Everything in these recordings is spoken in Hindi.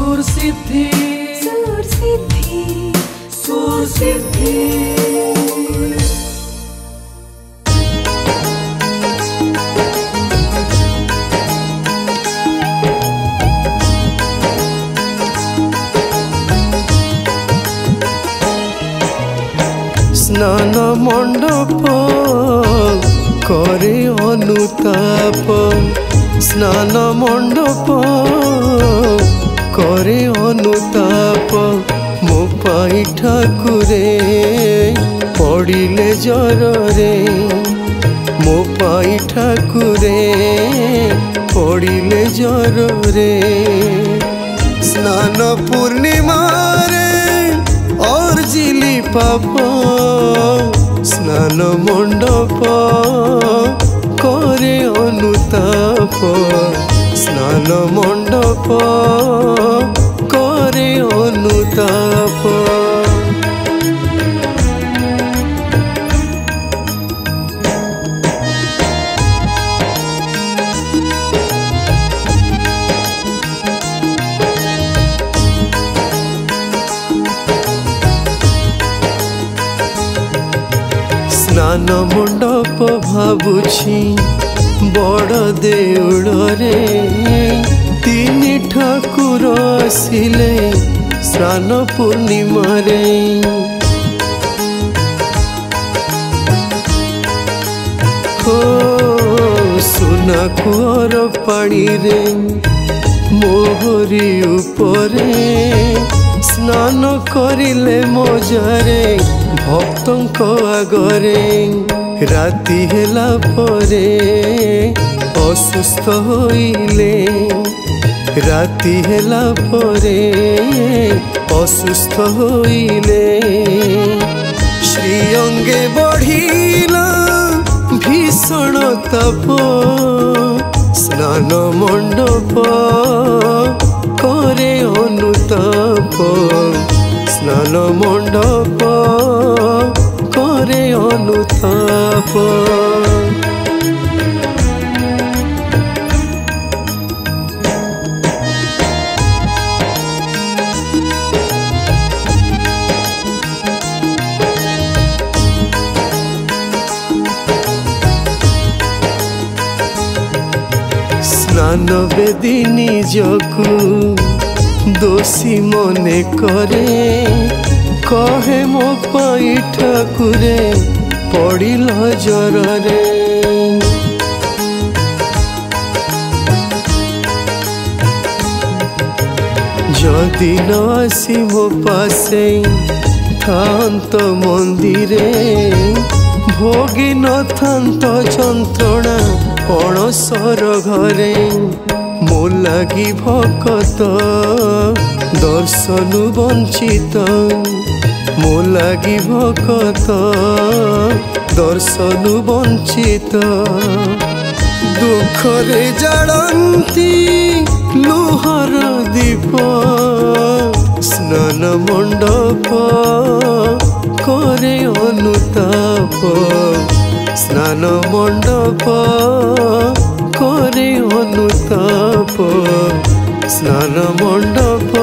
सुर सिद्धि सुर सिद्धि सुर सिद्धि। स्नान मंडप करे अनुताप स्नान मंडप करे अनुताप मो पाई ठाकुरे पड़िले जरे मो पाई ठाकुरे पड़िले जरे स्नान पूर्णिमा और जिली पाप स्नान मंडप करे अनुताप स्नान मंडप करे अनुताप। स्नान मंडप भावुछि बड़ देउल रे तीन ठाकुर आसिले स्नान पूर्णिमा रे हो सुना कुअर पानी रे मोहरी उपरे स्नान करिले मजारे भक्तंक आगरे राति हेला परे असुस्थ होइले राति हेला परे असुस्थ होइले श्री अंगे बढ़िला भीषण ताप स्नान मंडप करे अनुताप स्नान मंडप करे अनुताप। स्नान बेदी निजकु दोषी मने करे कहे मो पाई ठाकुरे पड़िल जरे जदि न आसी मो पासे थांत मंदिरे भोगी न थांत जंत्रणा अणसर घरे मो लागी भकत दर्शन वंचित मो लागी भकत दर्शन वंचित दुखरे जाड़ती लुहर दीप स्नान मंडप करे अनुताप स्नान मंडप करे अनुताप स्नान मंडप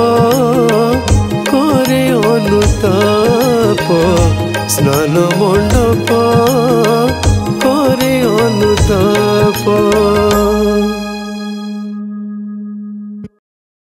करे अनुताप स्नान मंडप करे अनुताप।